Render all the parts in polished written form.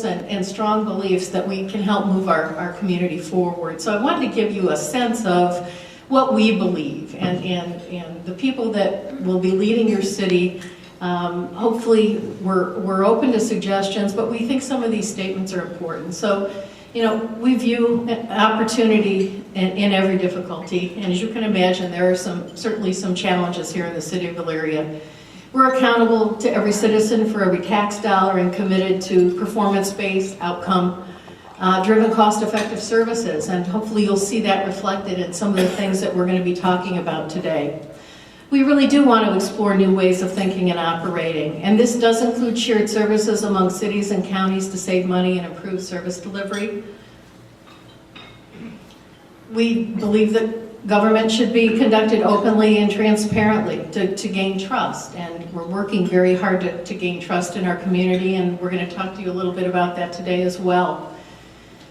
and strong beliefs that we can help move our community forward. So I wanted to give you a sense of what we believe, and the people that will be leading your city. Hopefully we're open to suggestions, but we think some of these statements are important. So, you know, we view opportunity in every difficulty, and as you can imagine, there are certainly some challenges here in the city of Elyria. We're accountable to every citizen for every tax dollar and committed to performance-based, outcome-driven, cost-effective services, and hopefully you'll see that reflected in some of the things that we're going to be talking about today. We really do want to explore new ways of thinking and operating, and this does include shared services among cities and counties to save money and improve service delivery. We believe that government should be conducted openly and transparently to gain trust, and we're working very hard to gain trust in our community, and we're going to talk to you a little bit about that today as well.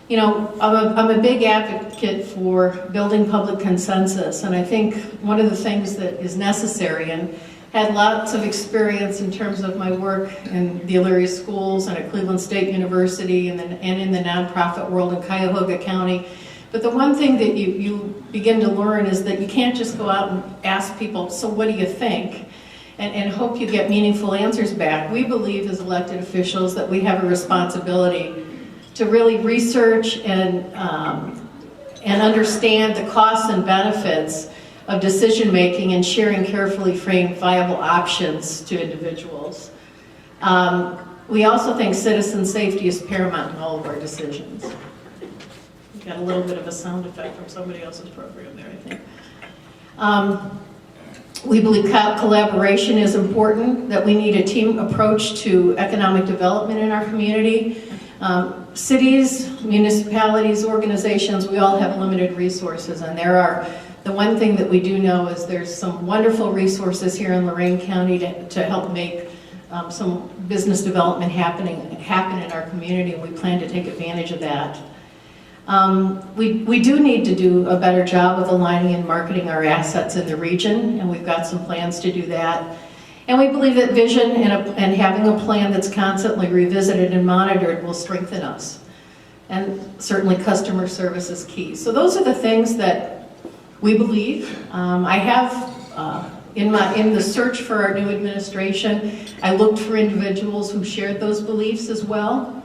You know, I'm a big advocate for building public consensus, and I think one of the things that is necessary, and had lots of experience in terms of my work in the Elyria schools and at Cleveland State University and in the nonprofit world in Cuyahoga County. But the one thing that you begin to learn is that you can't just go out and ask people, so what do you think? And hope you get meaningful answers back. We believe as elected officials that we have a responsibility to really research and understand the costs and benefits of decision making and sharing carefully framed viable options to individuals. We also think citizen safety is paramount in all of our decisions. We got a little bit of a sound effect from somebody else's program there, I think. We believe collaboration is important, that we need a team approach to economic development in our community. Cities, municipalities, organizations, we all have limited resources, and the one thing that we do know is there's some wonderful resources here in Lorain County to help make some business development happen in our community, and we plan to take advantage of that. We do need to do a better job of aligning and marketing our assets in the region, and we've got some plans to do that. And we believe that vision and having a plan that's constantly revisited and monitored will strengthen us. And certainly customer service is key. So those are the things that we believe. I have, in the search for our new administration, I looked for individuals who shared those beliefs as well.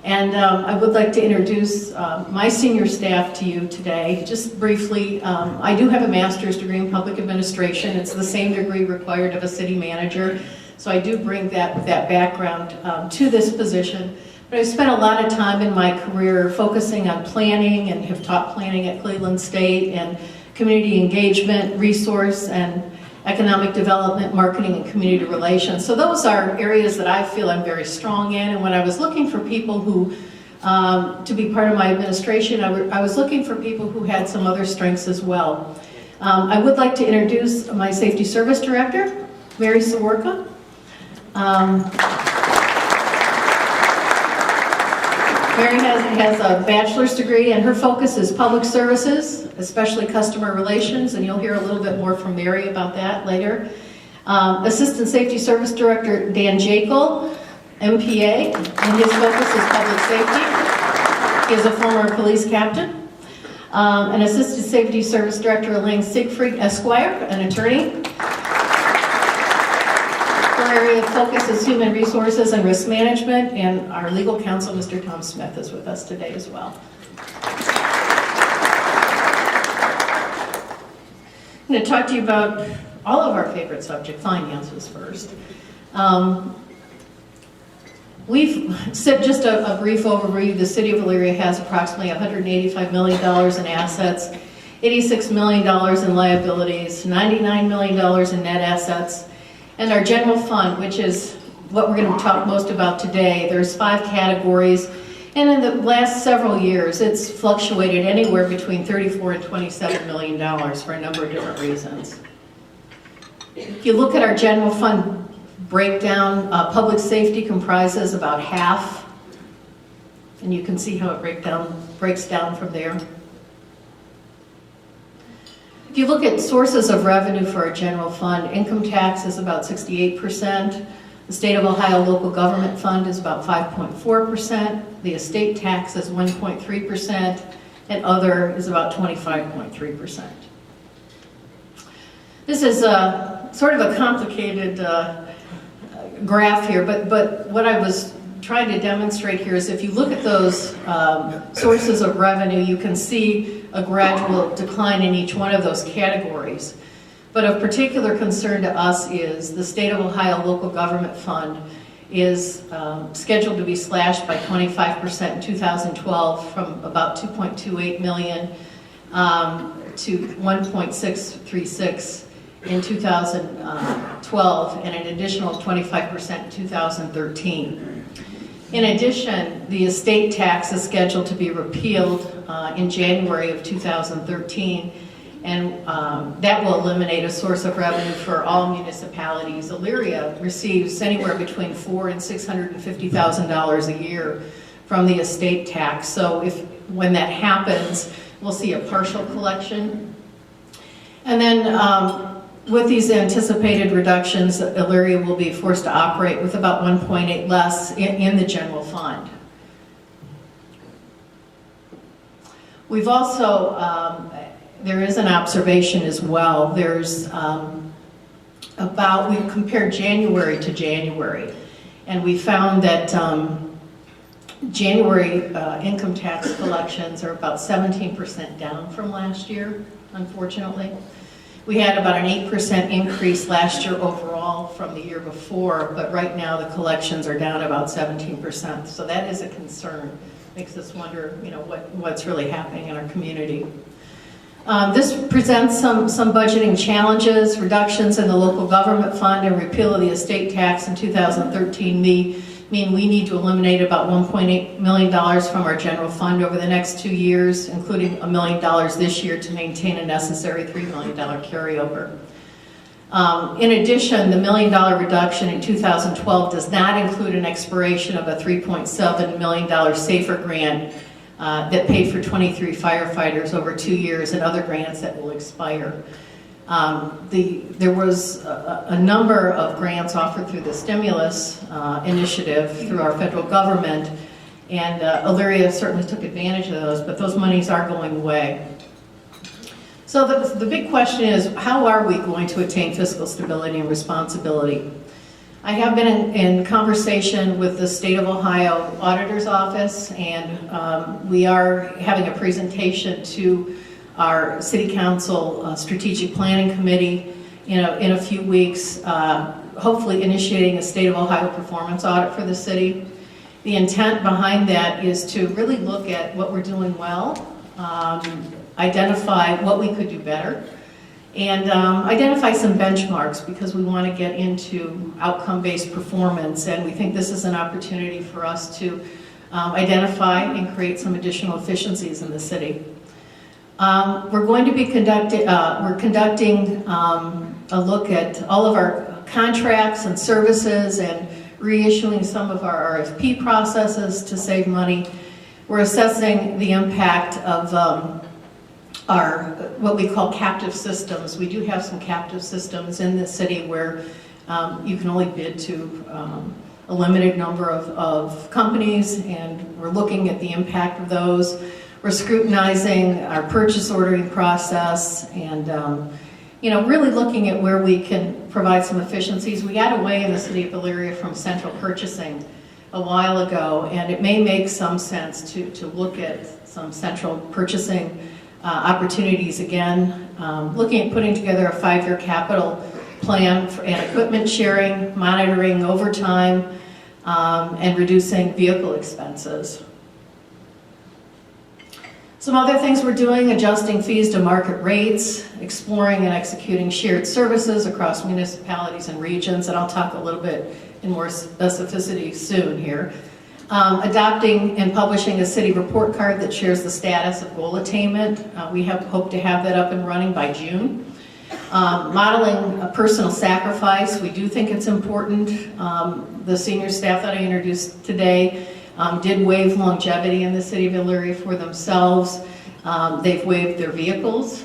And I would like to introduce my senior staff to you today. Just briefly, I do have a master's degree in public administration. It's the same degree required of a city manager. So I do bring that background to this position. But I've spent a lot of time in my career focusing on planning and have taught planning at Cleveland State and community engagement, resource, and economic development, marketing, and community relations. So those are areas that I feel I'm very strong in. And when I was looking for people who, to be part of my administration, I was looking for people who had some other strengths as well. I would like to introduce my Safety Service Director, Mary Saworka. Mary has a bachelor's degree, and her focus is public services, especially customer relations, and you'll hear a little bit more from Mary about that later. Assistant Safety Service Director Dan Jekyll, MPA, and his focus is public safety. He is a former police captain. And Assistant Safety Service Director Elaine Siegfried, Esquire, an attorney. Our area of focus is human resources and risk management, and our legal counsel, Mr. Tom Smith, is with us today as well. I'm going to talk to you about all of our favorite subject, finances first. We've said just a brief overview. The city of Elyria has approximately $185 million in assets, $86 million in liabilities, $99 million in net assets. And our general fund, which is what we're going to talk most about today, there's 5 categories. And in the last several years, it's fluctuated anywhere between $34 and $27 million for a number of different reasons. If you look at our general fund breakdown, public safety comprises about half. And you can see how it breaks down from there. If you look at sources of revenue for our general fund, income tax is about 68%, The State of Ohio Local Government Fund is about 5.4%. The estate tax is 1.3%, and other is about 25.3%. This is sort of a complicated graph here, but what I was trying to demonstrate here is if you look at those sources of revenue, you can see a gradual decline in each one of those categories. But of particular concern to us is the State of Ohio Local Government Fund is scheduled to be slashed by 25% in 2012 from about $2.28 million to $1.636 in 2012 and an additional 25% in 2013. In addition, the estate tax is scheduled to be repealed in January of 2013, and that will eliminate a source of revenue for all municipalities. Elyria receives anywhere between $400,000 and $650,000 a year from the estate tax. So when that happens, we'll see a partial collection. And then with these anticipated reductions, Elyria will be forced to operate with about 1.8 less in the general fund. We've also, there is an observation as well. There's we've compared January to January, and we found that January income tax collections are about 17% down from last year, unfortunately. We had about an 8% increase last year overall from the year before, but right now the collections are down about 17%. So that is a concern. Makes us wonder, what's really happening in our community. This presents some budgeting challenges. Reductions in the local government fund and repeal of the estate tax in 2013 mean we need to eliminate about $1.8 million from our general fund over the next 2 years, including $1 million this year to maintain a necessary $3 million carryover. In addition, the $1 million reduction in 2012 does not include an expiration of a $3.7 million SAFER grant that paid for 23 firefighters over 2 years and other grants that will expire. There was a number of grants offered through the stimulus initiative through our federal government, and Elyria certainly took advantage of those, but those monies are going away. So the big question is, how are we going to attain fiscal stability and responsibility? I have been in conversation with the State of Ohio Auditor's Office, and we are having a presentation to our City Council Strategic Planning Committee in a few weeks, hopefully initiating a State of Ohio performance audit for the city. The intent behind that is to really look at what we're doing well, identify what we could do better, and identify some benchmarks, because we want to get into outcome-based performance, and we think this is an opportunity for us to identify and create some additional efficiencies in the city. We're going to be conducting a look at all of our contracts and services and reissuing some of our RFP processes to save money. We're assessing the impact of our what we call captive systems. We do have some captive systems in the city where you can only bid to a limited number of companies, and we're looking at the impact of those. We're scrutinizing our purchase ordering process and really looking at where we can provide some efficiencies. We got away in the city of Elyria from central purchasing a while ago, and it may make some sense to look at some central purchasing opportunities again, looking at putting together a 5-year capital plan and equipment sharing, monitoring overtime, and reducing vehicle expenses. Some other things we're doing: adjusting fees to market rates, exploring and executing shared services across municipalities and regions, and I'll talk a little bit in more specificity soon here. Adopting and publishing a city report card that shares the status of goal attainment. We hope to have that up and running by June. Modeling a personal sacrifice. We do think it's important. The senior staff that I introduced today did waive longevity in the city of Elyria for themselves. They've waived their vehicles,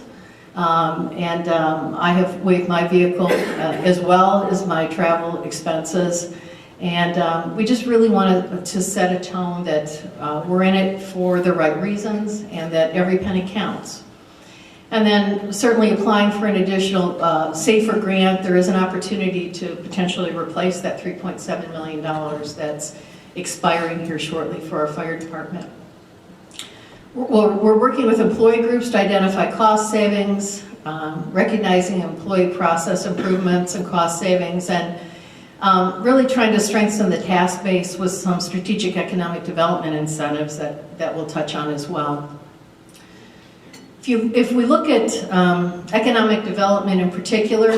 and I have waived my vehicle as well as my travel expenses. And we just really want to set a tone that we're in it for the right reasons and that every penny counts. And then certainly applying for an additional SAFER grant, there is an opportunity to potentially replace that $3.7 million that's expiring here shortly for our fire department. We're working with employee groups to identify cost savings, recognizing employee process improvements and cost savings, and really trying to strengthen the task base with some strategic economic development incentives that we'll touch on as well. If we look at economic development in particular,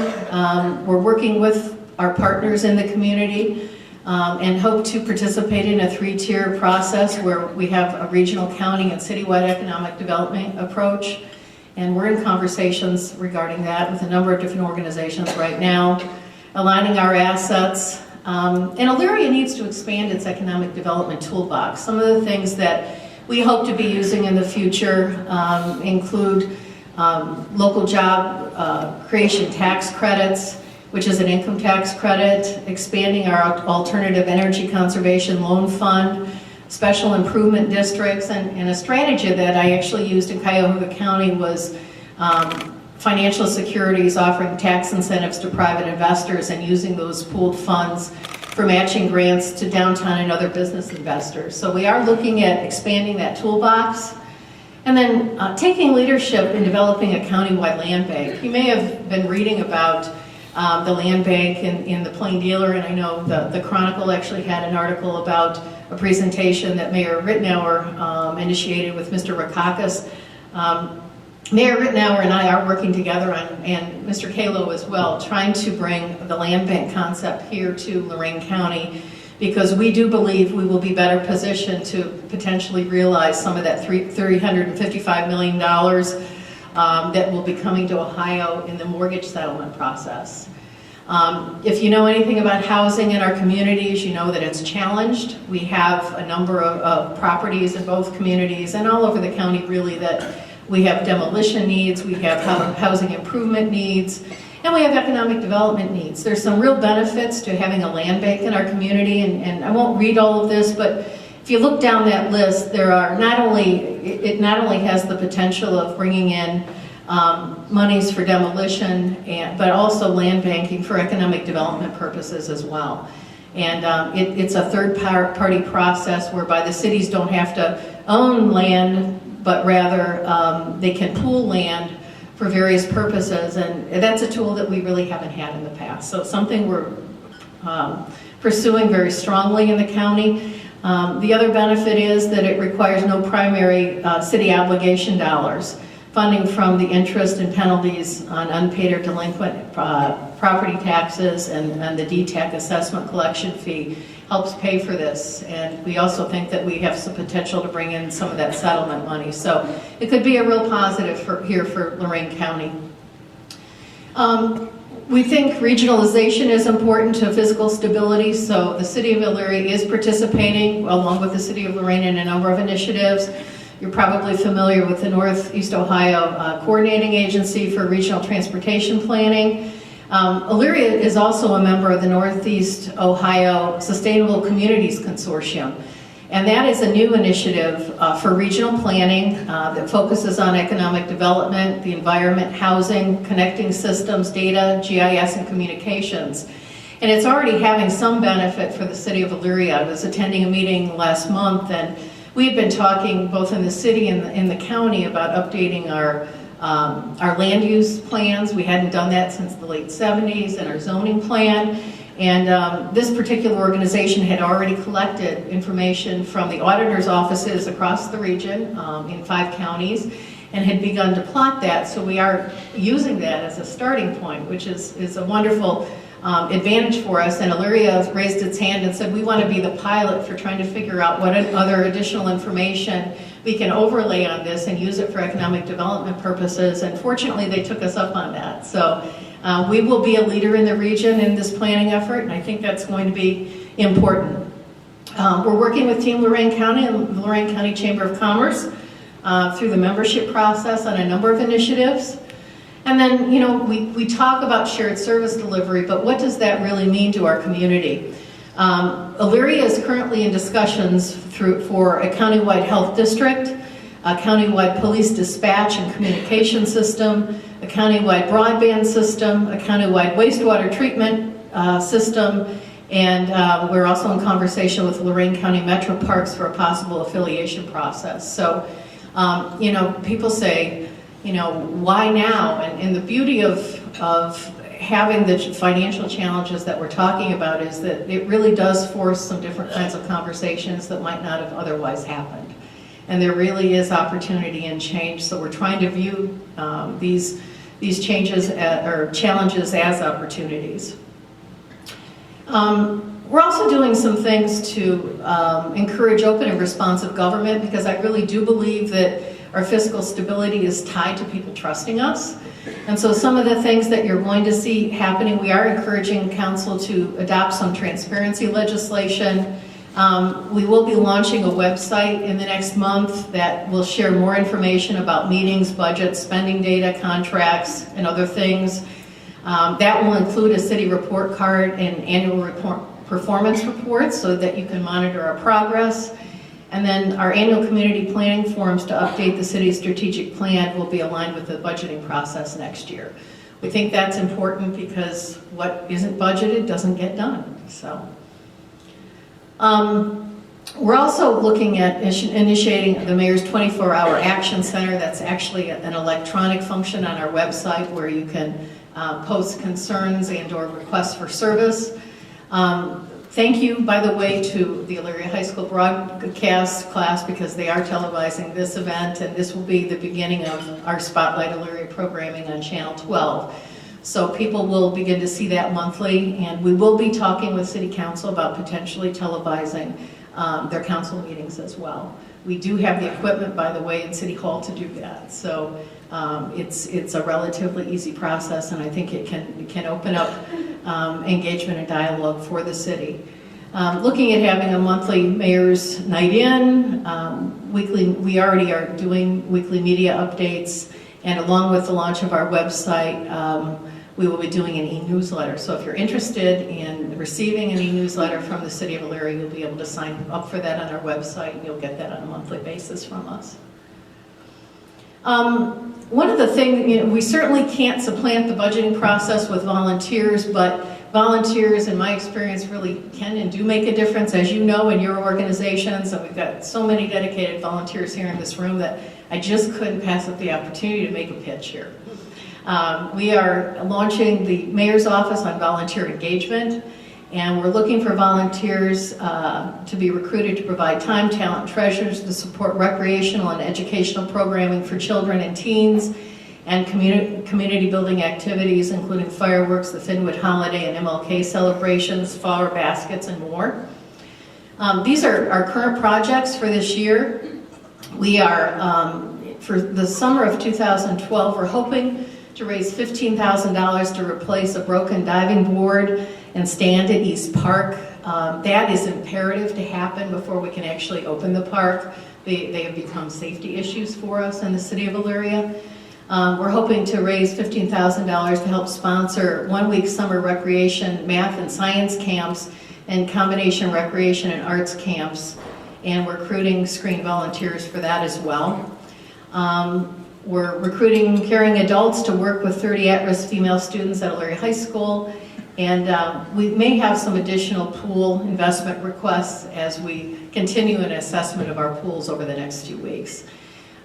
we're working with our partners in the community and hope to participate in a 3-tier process where we have a regional, county, and citywide economic development approach. And we're in conversations regarding that with a number of different organizations right now, aligning our assets. And Elyria needs to expand its economic development toolbox. Some of the things that we hope to be using in the future include local job creation tax credits, which is an income tax credit, expanding our alternative energy conservation loan fund, special improvement districts, and a strategy that I actually used in Cuyahoga County was financial securities offering tax incentives to private investors and using those pooled funds for matching grants to downtown and other business investors. So we are looking at expanding that toolbox. And then taking leadership in developing a countywide land bank. You may have been reading about the land bank in the Plain Dealer, and I know the Chronicle actually had an article about a presentation that Mayor Rittenauer initiated with Mr. Rakakis. Mayor Rittenauer and I are working together on, and Mr. Kalo as well, trying to bring the land bank concept here to Lorain County, because we do believe we will be better positioned to potentially realize some of that $355 million that will be coming to Ohio in the mortgage settlement process. If you know anything about housing in our communities, you know that it's challenged. We have a number of properties in both communities and all over the county really that we have demolition needs, we have housing improvement needs, and we have economic development needs. There's some real benefits to having a land bank in our community, and I won't read all of this, but if you look down that list, there are it not only has the potential of bringing in monies for demolition, but also land banking for economic development purposes as well. And it's a third-party process whereby the cities don't have to own land, but rather they can pool land for various purposes, and that's a tool that we really haven't had in the past. So it's something we're pursuing very strongly in the county. The other benefit is that it requires no primary city obligation dollars. Funding from the interest and penalties on unpaid or delinquent property taxes and the DTAC assessment collection fee helps pay for this. And we also think that we have some potential to bring in some of that settlement money. So it could be a real positive here for Lorain County. We think regionalization is important to physical stability, so the City of Elyria is participating along with the City of Lorain in a number of initiatives. You're probably familiar with the Northeast Ohio Coordinating Agency for Regional Transportation Planning. Elyria is also a member of the Northeast Ohio Sustainable Communities Consortium. And that is a new initiative for regional planning that focuses on economic development, the environment, housing, connecting systems, data, GIS, and communications. And it's already having some benefit for the City of Elyria. I was attending a meeting last month, and we had been talking both in the city and in the county about updating our land use plans. We hadn't done that since the late 70s, and our zoning plan. And this particular organization had already collected information from the auditor's offices across the region in 5 counties and had begun to plot that. So we are using that as a starting point, which is a wonderful advantage for us. And Elyria raised its hand and said, we want to be the pilot for trying to figure out what other additional information we can overlay on this and use it for economic development purposes. And fortunately, they took us up on that. So we will be a leader in the region in this planning effort, and I think that's going to be important. We're working with Team Lorain County and the Lorain County Chamber of Commerce through the membership process on a number of initiatives. And then, you know, we talk about shared service delivery, but what does that really mean to our community? Elyria is currently in discussions for a countywide health district, a countywide police dispatch and communication system, a countywide broadband system, a countywide wastewater treatment system, and we're also in conversation with Lorain County Metro Parks for a possible affiliation process. So, people say, why now? And the beauty of having the financial challenges that we're talking about is that it really does force some different kinds of conversations that might not have otherwise happened. And there really is opportunity and change, so we're trying to view these changes or challenges as opportunities. We're also doing some things to encourage open and responsive government, because I really do believe that our fiscal stability is tied to people trusting us. And so some of the things that you're going to see happening, we are encouraging council to adopt some transparency legislation. We will be launching a website in the next month that will share more information about meetings, budgets, spending data, contracts, and other things. That will include a city report card and annual performance reports so that you can monitor our progress. And then our annual community planning forums to update the city's strategic plan will be aligned with the budgeting process next year. We think that's important because what isn't budgeted doesn't get done. So, we're also looking at initiating the Mayor's 24-hour Action Center. That's actually an electronic function on our website where you can post concerns and/or requests for service. Thank you, by the way, to the Elyria High School broadcast class, because they are televising this event, and this will be the beginning of our Spotlight Elyria programming on Channel 12. So people will begin to see that monthly, and we will be talking with City Council about potentially televising their council meetings as well. We do have the equipment, by the way, in City Hall to do that. So it's a relatively easy process, and I think it can open up engagement and dialogue for the city. Looking at having a monthly Mayor's Night In, we already are doing weekly media updates, and along with the launch of our website, we will be doing an e-newsletter. So if you're interested in receiving an e-newsletter from the City of Elyria, you'll be able to sign up for that on our website, and you'll get that on a monthly basis from us. One of the things, we certainly can't supplant the budgeting process with volunteers, but volunteers, in my experience, really can and do make a difference, as you know, in your organizations. And we've got so many dedicated volunteers here in this room that I just couldn't pass up the opportunity to make a pitch here. We are launching the Mayor's Office on Volunteer Engagement, and we're looking for volunteers to be recruited to provide time, talent, and treasures to support recreational and educational programming for children and teens, and community building activities, including fireworks, the Finwood Holiday and MLK celebrations, flower baskets, and more. These are our current projects for this year. We are, for the summer of 2012, we're hoping to raise $15,000 to replace a broken diving board and stand at East Park. That is imperative to happen before we can actually open the park. They have become safety issues for us in the city of Elyria. We're hoping to raise $15,000 to help sponsor one-week summer recreation, math and science camps, and combination recreation and arts camps. And we're recruiting screen volunteers for that as well. We're recruiting caring adults to work with 30 at-risk female students at Elyria High School. And we may have some additional pool investment requests as we continue an assessment of our pools over the next few weeks.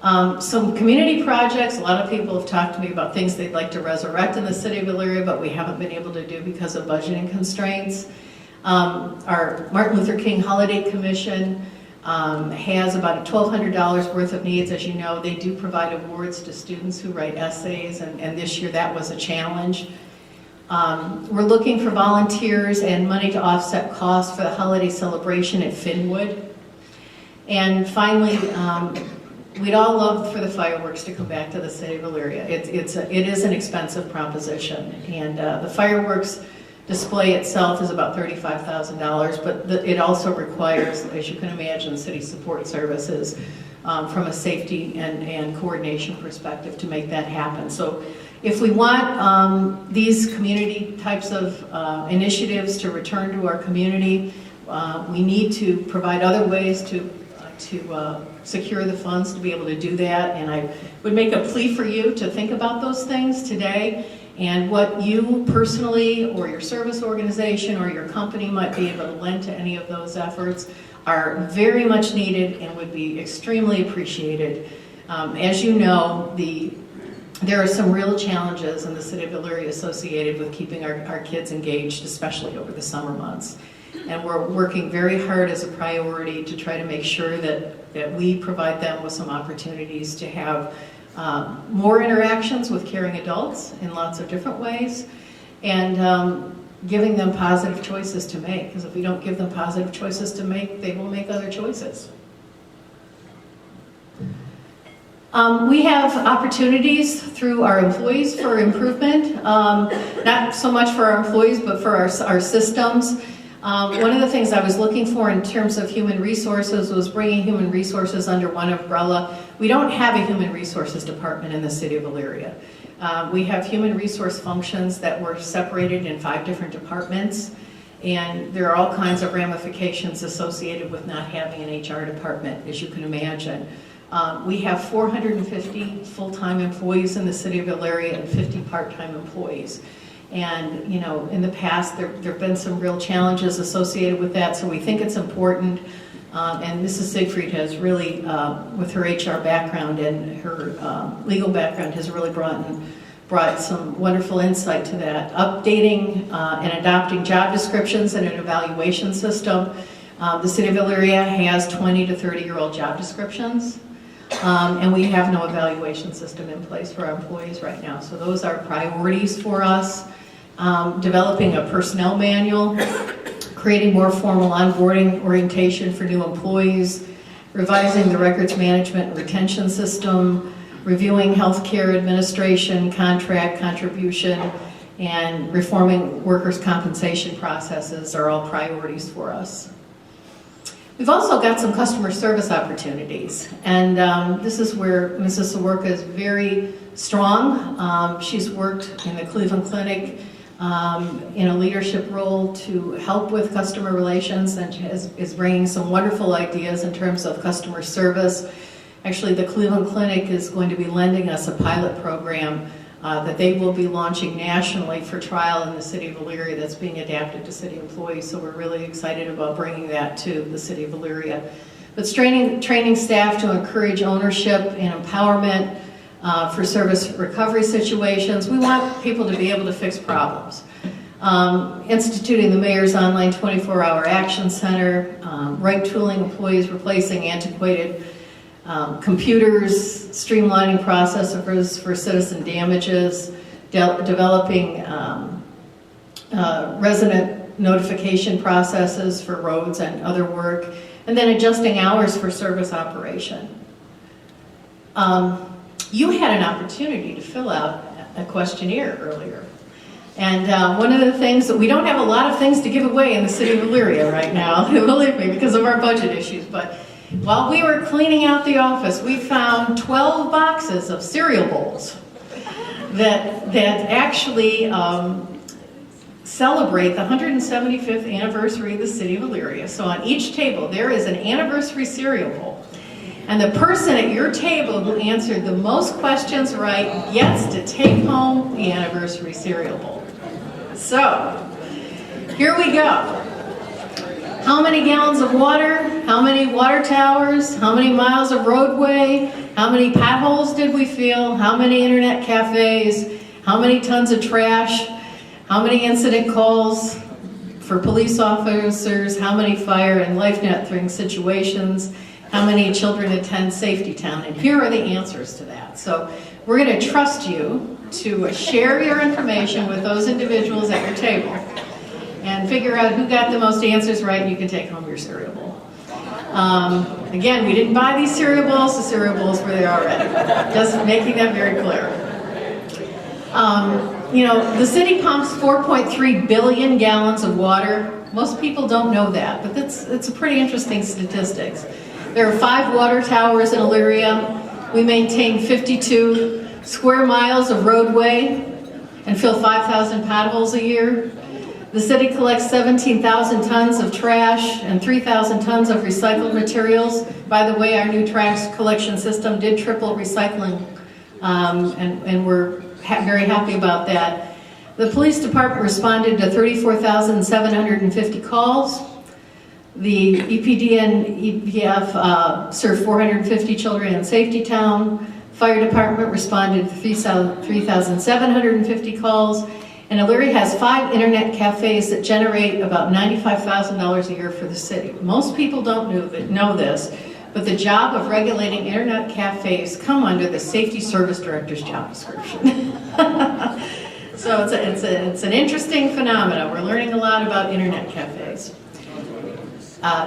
Some community projects, a lot of people have talked to me about things they'd like to resurrect in the city of Elyria, but we haven't been able to do because of budgeting constraints. Our Martin Luther King Holiday Commission has about $1,200 worth of needs. As you know, they do provide awards to students who write essays, and this year that was a challenge. We're looking for volunteers and money to offset costs for the holiday celebration at Finwood. And finally, we'd all love for the fireworks to come back to the city of Elyria. It is an expensive proposition, and the fireworks display itself is about $35,000, but it also requires, as you can imagine, city support services from a safety and coordination perspective to make that happen. So if we want these community types of initiatives to return to our community, We need to provide other ways to secure the funds to be able to do that, and I would make a plea for you to think about those things today and what you personally or your service organization or your company might be able to lend to any of those efforts are very much needed and would be extremely appreciated. As you know, there are some real challenges in the city of Elyria associated with keeping our kids engaged, especially over the summer months. And we're working very hard as a priority to try to make sure that we provide them with some opportunities to have more interactions with caring adults in lots of different ways, and giving them positive choices to make, because if we don't give them positive choices to make, they will make other choices. We have opportunities through our employees for improvement, not so much for our employees, but for our systems. One of the things I was looking for in terms of human resources was bringing human resources under one umbrella. We don't have a human resources department in the city of Elyria. We have human resource functions that were separated in 5 different departments, and there are all kinds of ramifications associated with not having an HR department, as you can imagine. We have 450 full-time employees in the city of Elyria and 50 part-time employees. And, you know, in the past, there have been some real challenges associated with that, so we think it's important. And Mrs. Siegfried has really, with her HR background and her legal background, has really brought some wonderful insight to that. Updating and adopting job descriptions and an evaluation system. The city of Elyria has 20 to 30-year-old job descriptions. And we have no evaluation system in place for our employees right now. So those are priorities for us. Developing a personnel manual, creating more formal onboarding orientation for new employees, revising the records management and retention system, reviewing healthcare administration, contract contribution, and reforming workers' compensation processes are all priorities for us. We've also got some customer service opportunities, and this is where Mrs. Sawerka is very strong. She's worked in the Cleveland Clinic in a leadership role to help with customer relations, and is bringing some wonderful ideas in terms of customer service. Actually, the Cleveland Clinic is going to be lending us a pilot program that they will be launching nationally for trial in the city of Elyria that's being adapted to city employees. So we're really excited about bringing that to the city of Elyria. But training staff to encourage ownership and empowerment for service recovery situations. We want people to be able to fix problems. Instituting the mayor's online 24-hour action center, right tooling employees, replacing antiquated computers, streamlining processes for citizen damages, developing resident notification processes for roads and other work, and then adjusting hours for service operation. You had an opportunity to fill out a questionnaire earlier. And one of the things that we don't have a lot of things to give away in the city of Elyria right now, believe me, because of our budget issues, but while we were cleaning out the office, we found 12 boxes of cereal bowls that actually celebrate the 175th anniversary of the city of Elyria. So on each table, there is an anniversary cereal bowl. And the person at your table who answered the most questions right gets to take home the anniversary cereal bowl. So, here we go. How many gallons of water? How many water towers? How many miles of roadway? How many potholes did we fill? How many internet cafes? How many tons of trash? How many incident calls for police officers? How many fire and life-threatening situations? How many children attend Safety Town? And here are the answers to that. So we're going to trust you to share your information with those individuals at your table and figure out who got the most answers right, and you can take home your cereal bowl. Again, we didn't buy these cereal bowls. The cereal bowls were there already. Just making that very clear. You know, the city pumps 4.3 billion gallons of water. Most people don't know that, but it's a pretty interesting statistics. There are 5 water towers in Elyria. We maintain 52 square miles of roadway and fill 5,000 potholes a year. The city collects 17,000 tons of trash and 3,000 tons of recycled materials. By the way, our new trash collection system did triple recycling, and we're very happy about that. The police department responded to 34,750 calls. The EPD and EPF served 450 children in Safety Town. Fire department responded to 3,750 calls. And Elyria has 5 internet cafes that generate about $95,000 a year for the city. Most people don't know this, but the job of regulating internet cafes come under the Safety Service Director's job description. So it's an interesting phenomenon. We're learning a lot about internet cafes.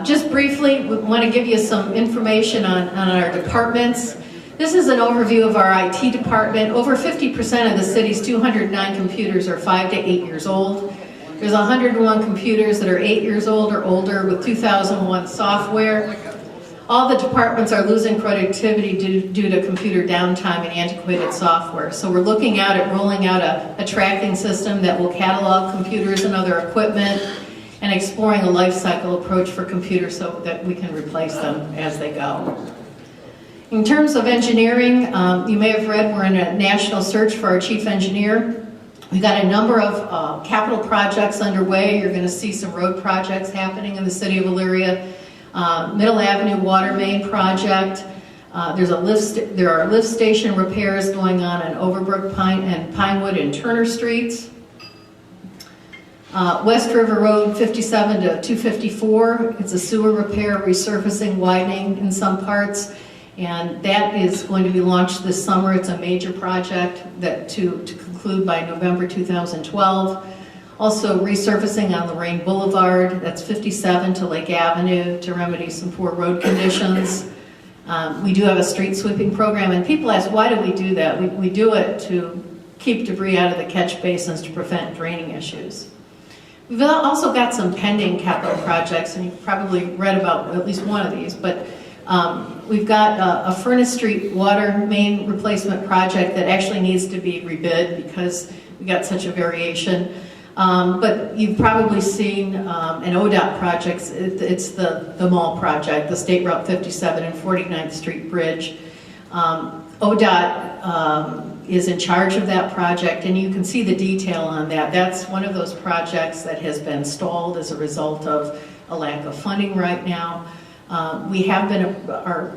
Just briefly, we want to give you some information on our departments. This is an overview of our IT department. Over 50% of the city's 209 computers are 5 to 8 years old. There's 101 computers that are 8 years old or older with 2001 software. All the departments are losing productivity due to computer downtime and antiquated software. So we're looking at rolling out a tracking system that will catalog computers and other equipment, and exploring a life cycle approach for computers so that we can replace them as they go. In terms of engineering, you may have read we're in a national search for our chief engineer. We've got a number of capital projects underway. You're going to see some road projects happening in the city of Elyria. Middle Avenue water main project. There are lift station repairs going on Overbrook and Pinewood and Turner Streets. West River Road 57 to 254. It's a sewer repair, resurfacing, widening in some parts. And that is going to be launched this summer. It's a major project that to conclude by November 2012. Also resurfacing on Lorraine Boulevard, that's 57 to Lake Avenue to remedy some poor road conditions. We do have a street sweeping program, and people ask, why do we do that? We do it to keep debris out of the catch basins to prevent draining issues. We've also got some pending capital projects, and you've probably read about at least one of these, but we've got a Furnace Street water main replacement project that actually needs to be rebid because we got such a variation. But you've probably seen an ODOT project. It's the mall project, the State Route 57 and 49th Street Bridge. ODOT is in charge of that project, and you can see the detail on that. That's one of those projects that has been stalled as a result of a lack of funding right now. We have been, our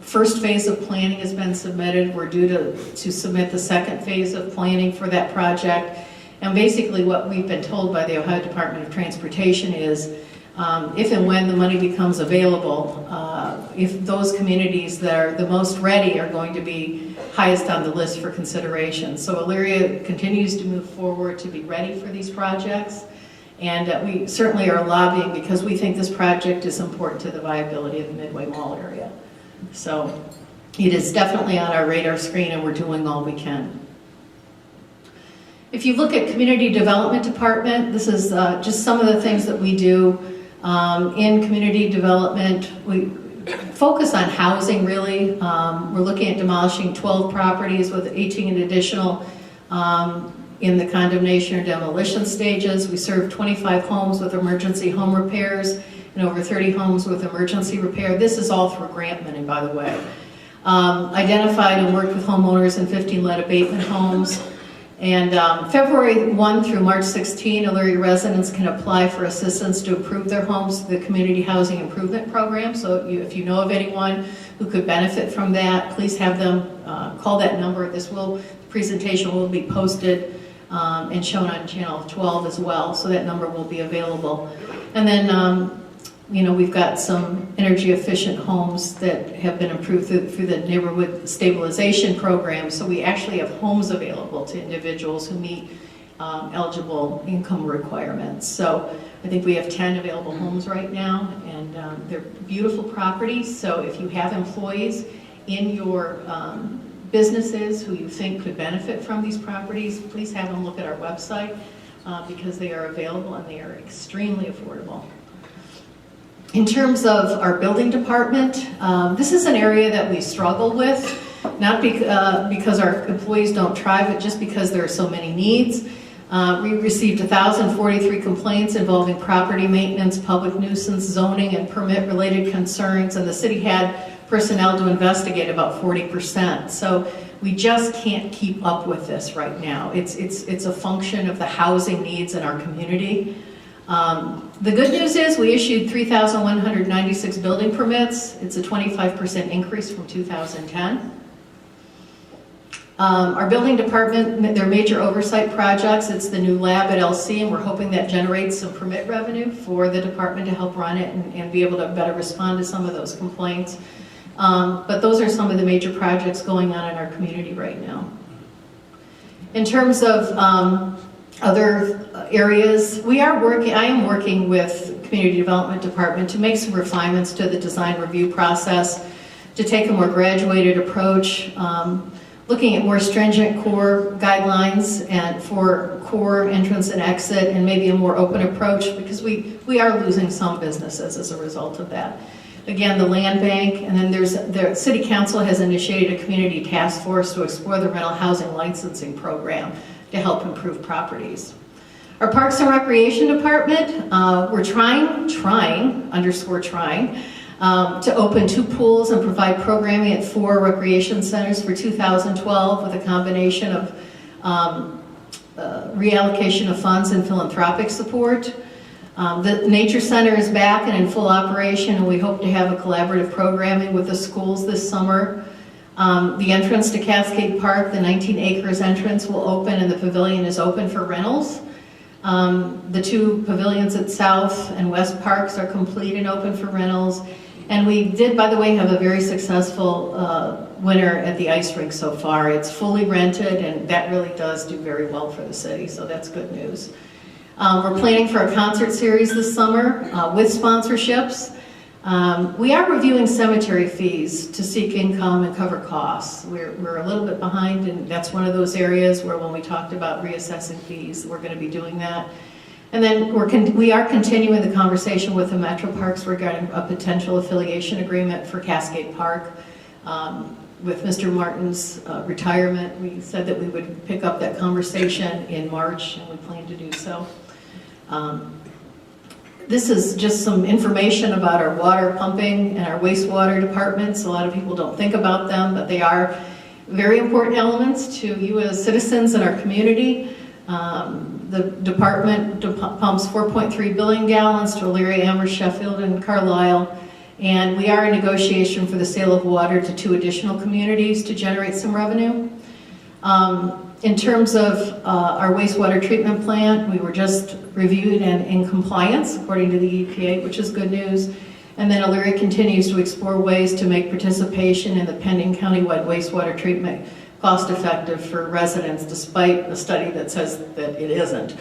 first phase of planning has been submitted. We're due to submit the second phase of planning for that project. And basically what we've been told by the Ohio Department of Transportation is if and when the money becomes available, if those communities that are the most ready are going to be highest on the list for consideration. So Elyria continues to move forward to be ready for these projects. And we certainly are lobbying because we think this project is important to the viability of the Midway Mall area. So it is definitely on our radar screen, and we're doing all we can. If you look at Community Development Department, this is just some of the things that we do in community development. We focus on housing, really. We're looking at demolishing 12 properties with 18 additional in the condemnation or demolition stages. We serve 25 homes with emergency home repairs and over 30 homes with emergency repair. This is all through grant money, by the way. Identified and worked with homeowners in 15 lead abatement homes. And February 1 through March 16, Elyria residents can apply for assistance to improve their homes through the Community Housing Improvement Program. So if you know of anyone who could benefit from that, please have them call that number. The presentation will be posted and shown on Channel 12 as well, so that number will be available. And then we've got some energy efficient homes that have been improved through the neighborhood stabilization program. So we actually have homes available to individuals who meet eligible income requirements. So I think we have 10 available homes right now, and they're beautiful properties. So if you have employees in your businesses who you think could benefit from these properties, please have them look at our website because they are available and they are extremely affordable. In terms of our building department, this is an area that we struggle with, not because our employees don't try, but just because there are so many needs. We received 1,043 complaints involving property maintenance, public nuisance, zoning, and permit-related concerns, and the city had personnel to investigate about 40%. So we just can't keep up with this right now. It's a function of the housing needs in our community. The good news is we issued 3,196 building permits. It's a 25% increase from 2010. Our building department, their major oversight projects, it's the new lab at LC, and we're hoping that generates some permit revenue for the department to help run it and be able to better respond to some of those complaints. But those are some of the major projects going on in our community right now. In terms of other areas, I am working with Community Development Department to make some refinements to the design review process, to take a more graduated approach, looking at more stringent core guidelines and for core entrance and exit, and maybe a more open approach, because we are losing some businesses as a result of that. Again, the land bank, and then the City Council has initiated a community task force to explore the rental housing licensing program to help improve properties. Our Parks and Recreation Department, we're trying to open 2 pools and provide programming at 4 recreation centers for 2012 with a combination of reallocation of funds and philanthropic support. The Nature Center is back and in full operation, and we hope to have a collaborative programming with the schools this summer. The entrance to Cascade Park, the 19 acres entrance, will open, and the pavilion is open for rentals. The 2 pavilions at South and West Parks are complete and open for rentals. And we did, by the way, have a very successful winter at the ice rink so far. It's fully rented, and that really does do very well for the city, so that's good news. We're planning for a concert series this summer with sponsorships. We are reviewing cemetery fees to seek income and cover costs. We're a little bit behind, and that's one of those areas where when we talked about reassessing fees, we're going to be doing that. And then we are continuing the conversation with the Metro Parks regarding a potential affiliation agreement for Cascade Park. With Mr. Martin's retirement, we said that we would pick up that conversation in March, and we plan to do so. This is just some information about our water pumping and our wastewater departments. A lot of people don't think about them, but they are very important elements to you as citizens in our community. The department pumps 4.3 billion gallons to Elyria, Amherst, Sheffield, and Carlisle. And we are in negotiation for the sale of water to 2 additional communities to generate some revenue. In terms of our wastewater treatment plant, we were just reviewed and in compliance according to the EPA, which is good news. And then Elyria continues to explore ways to make participation in the pending countywide wastewater treatment cost effective for residents, despite a study that says that it isn't.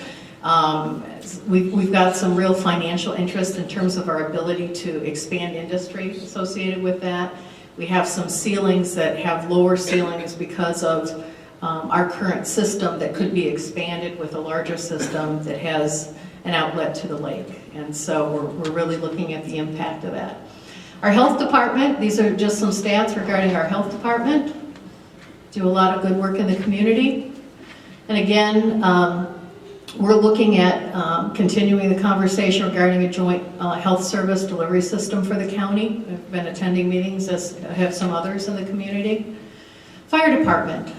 We've got some real financial interest in terms of our ability to expand industry associated with that. We have some ceilings that have lower ceilings because of our current system that could be expanded with a larger system that has an outlet to the lake. And so we're really looking at the impact of that. Our health department, these are just some stats regarding our health department. Do a lot of good work in the community. And again, we're looking at continuing the conversation regarding a joint health service delivery system for the county. I've been attending meetings, as have some others in the community. Fire department.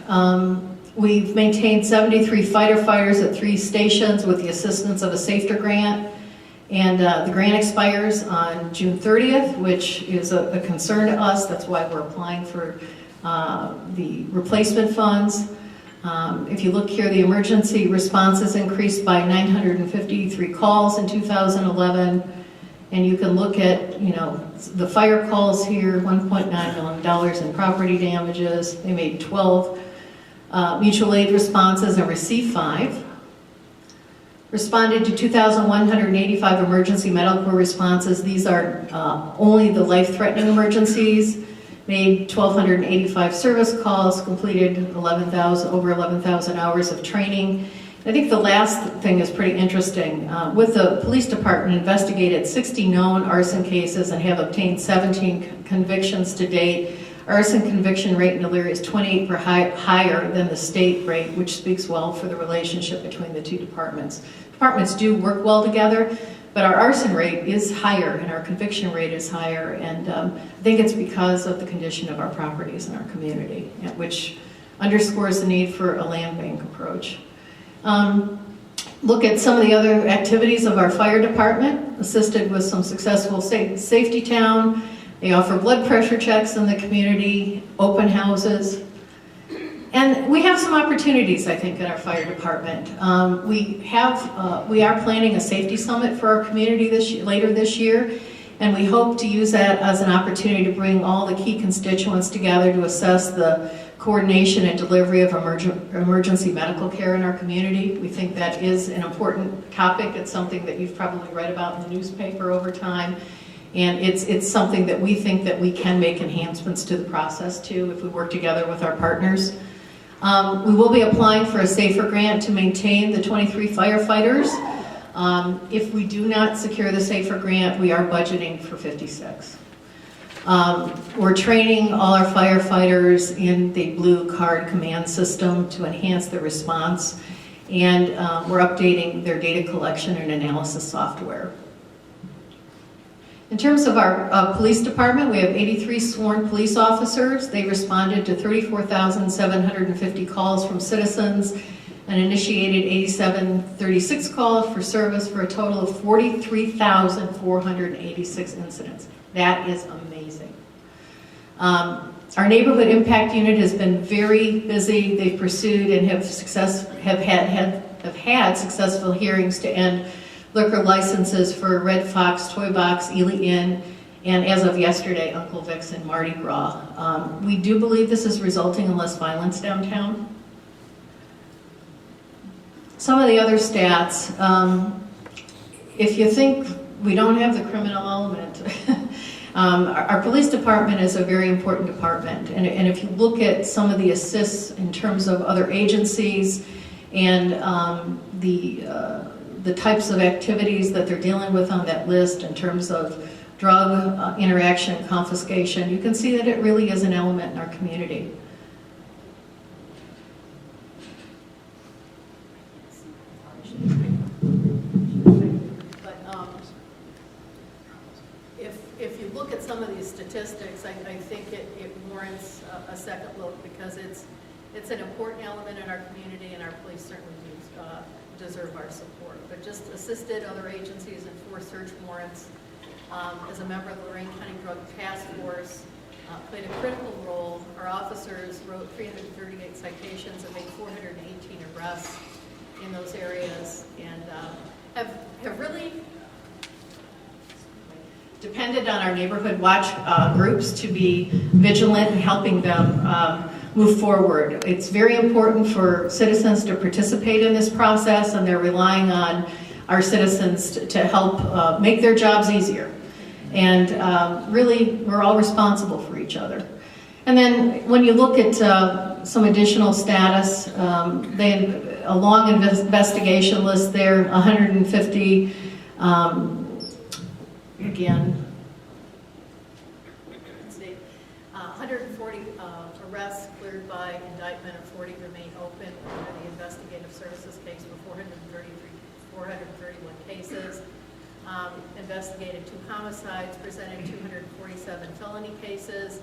We've maintained 73 firefighters at 3 stations with the assistance of a SAFER grant. And the grant expires on June 30th, which is a concern to us. That's why we're applying for the replacement funds. If you look here, the emergency responses increased by 953 calls in 2011. And you can look at, the fire calls here, $1.9 million in property damages. They made 12 mutual aid responses and received 5. Responded to 2,185 emergency medical responses. These are only the life-threatening emergencies. Made 1,285 service calls, completed over 11,000 hours of training. I think the last thing is pretty interesting. With the police department, investigated 60 known arson cases and have obtained 17 convictions to date. arson conviction rate in Elyria is 28% higher than the state rate, which speaks well for the relationship between the two departments. Departments do work well together, but our arson rate is higher and our conviction rate is higher, and I think it's because of the condition of our properties in our community, which underscores the need for a land bank approach. Look at some of the other activities of our fire department, assisted with some successful safety town. They offer blood pressure checks in the community, open houses. And we have some opportunities, I think, in our fire department. We are planning a safety summit for our community later this year, and we hope to use that as an opportunity to bring all the key constituents together to assess the coordination and delivery of emergency medical care in our community. We think that is an important topic. It's something that you've probably read about in the newspaper over time. And it's something that we think that we can make enhancements to the process too if we work together with our partners. We will be applying for a SAFER grant to maintain the 23 firefighters. If we do not secure the SAFER grant, we are budgeting for 56. We're training all our firefighters in the Blue Card command system to enhance their response, and we're updating their data collection and analysis software. In terms of our police department, we have 83 sworn police officers. They responded to 34,750 calls from citizens and initiated 8,736 calls for service for a total of 43,486 incidents. That is amazing. Our neighborhood impact unit has been very busy. They've pursued and have had successful hearings to end liquor licenses for Red Fox, Toy Box, Ely Inn, and as of yesterday, Uncle Vic's and Mardi Gras. We do believe this is resulting in less violence downtown. Some of the other stats, if you think we don't have the criminal element, our police department is a very important department. And if you look at some of the assists in terms of other agencies and the types of activities that they're dealing with on that list in terms of drug interaction, confiscation, you can see that it really is an element in our community. But if you look at some of these statistics, I think it warrants a second look because it's an important element in our community, and our police certainly deserve our support. But just assisted other agencies in 4 search warrants. As a member of the Lorraine County Drug Task Force, played a critical role. Our officers wrote 338 citations and made 418 arrests in those areas, and have really depended on our neighborhood watch groups to be vigilant in helping them move forward. It's very important for citizens to participate in this process, and they're relying on our citizens to help make their jobs easier. And really, we're all responsible for each other. And then when you look at some additional status, they have a long investigation list there, 150, again, 140 arrests cleared by indictment and 40 remain open under the investigative services case for 431 cases. Investigated 2 homicides, presented 247 felony cases,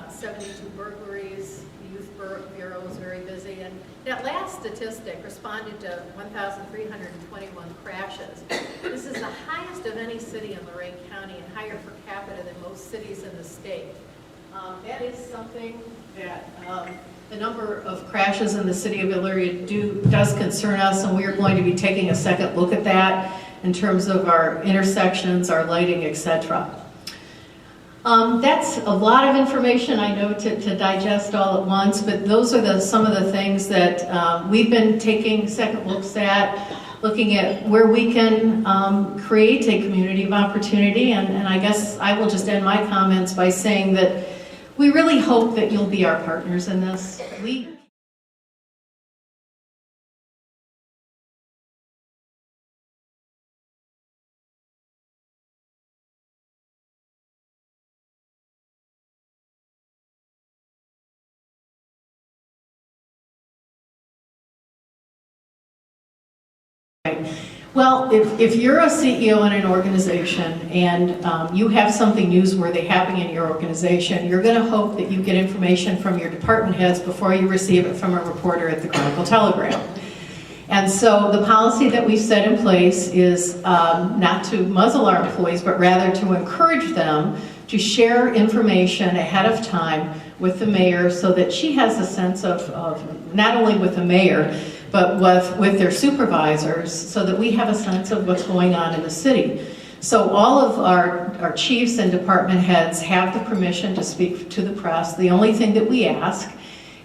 72 burglaries. The Youth Bureau was very busy. And that last statistic responded to 1,321 crashes. This is the highest of any city in Lorraine County and higher per capita than most cities in the state. That is something that the number of crashes in the city of Elyria does concern us, and we are going to be taking a second look at that in terms of our intersections, our lighting, etc. That's a lot of information, I know, to digest all at once, but those are some of the things that we've been taking second looks at, looking at where we can create a community of opportunity, and I guess I will just end my comments by saying that we really hope that you'll be our partners in this. Well, if you're a CEO in an organization and you have something newsworthy happening in your organization, you're going to hope that you get information from your department heads before you receive it from a reporter at the Chronicle Telegram. And so the policy that we've set in place is not to muzzle our employees, but rather to encourage them to share information ahead of time with the mayor so that she has a sense of not only with the mayor, but with their supervisors, so that we have a sense of what's going on in the city. So all of our chiefs and department heads have the permission to speak to the press. The only thing that we ask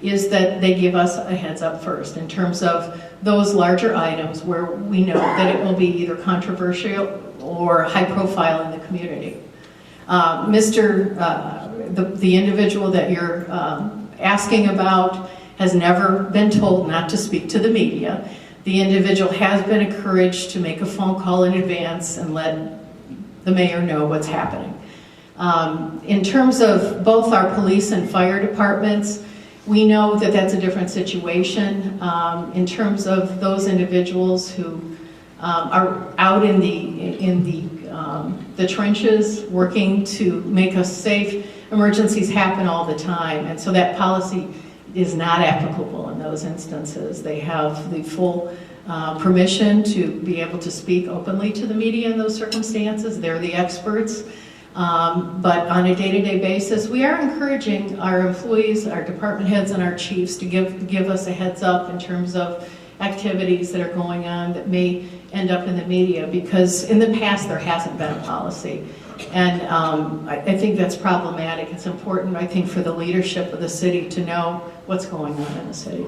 is that they give us a heads up first in terms of those larger items where we know that it will be either controversial or high profile in the community. The individual that you're asking about has never been told not to speak to the media. The individual has been encouraged to make a phone call in advance and let the mayor know what's happening. In terms of both our police and fire departments, we know that that's a different situation. In terms of those individuals who are out in the trenches working to make us safe, emergencies happen all the time, and so that policy is not applicable in those instances. They have the full permission to be able to speak openly to the media in those circumstances. They're the experts. But on a day-to-day basis, we are encouraging our employees, our department heads, and our chiefs to give us a heads up in terms of activities that are going on that may end up in the media, because in the past there hasn't been a policy. And I think that's problematic. It's important, I think, for the leadership of the city to know what's going on in the city.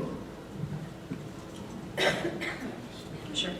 Sure.